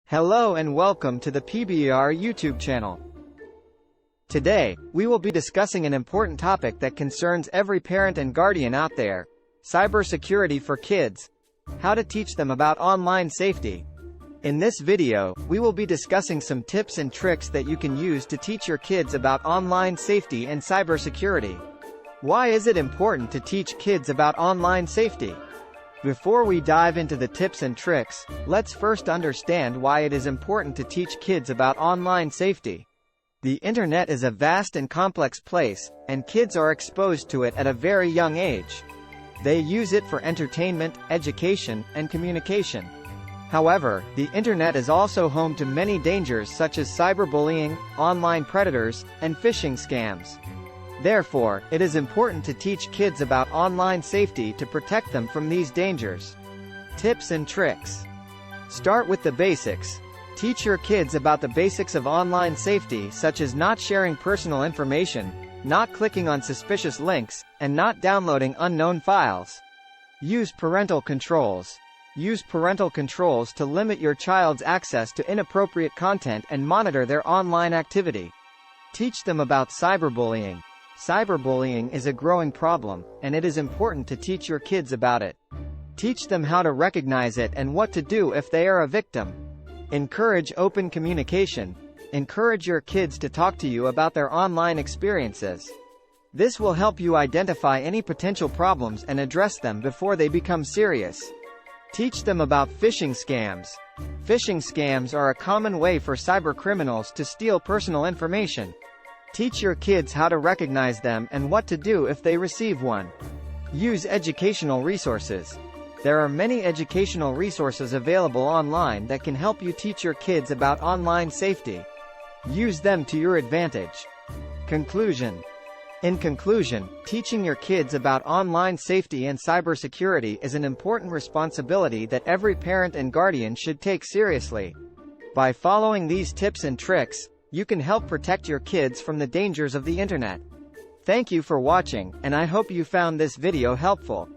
Hello and welcome to the PBR YouTube channel. Today, we will be discussing an important topic that concerns every parent and guardian out there: cybersecurity for kids. How to teach them about online safety. In this video, we will be discussing some tips and tricks that you can use to teach your kids about online safety and cybersecurity. Why is it important to teach kids about online safety? Before we dive into the tips and tricks, let's first understand why it is important to teach kids about online safety. The internet is a vast and complex place, and kids are exposed to it at a very young age. They use it for entertainment, education, and communication. However, the internet is also home to many dangers such as cyberbullying, online predators, and phishing scams. Therefore, it is important to teach kids about online safety to protect them from these dangers. Tips and tricks. Start with the basics. Teach your kids about the basics of online safety, such as not sharing personal information, not clicking on suspicious links, and not downloading unknown files. Use parental controls. Use parental controls to limit your child's access to inappropriate content and monitor their online activity. Teach them about cyberbullying. Cyberbullying is a growing problem, and it is important to teach your kids about it. Teach them how to recognize it and what to do if they are a victim. Encourage open communication. Encourage your kids to talk to you about their online experiences. This will help you identify any potential problems and address them before they become serious. Teach them about phishing scams. Phishing scams are a common way for cybercriminals to steal personal information. Teach your kids how to recognize them and what to do if they receive one. Use educational resources. There are many educational resources available online that can help you teach your kids about online safety. Use them to your advantage. Conclusion. In conclusion, teaching your kids about online safety and cybersecurity is an important responsibility that every parent and guardian should take seriously. By following these tips and tricks, you can help protect your kids from the dangers of the internet. Thank you for watching, and I hope you found this video helpful.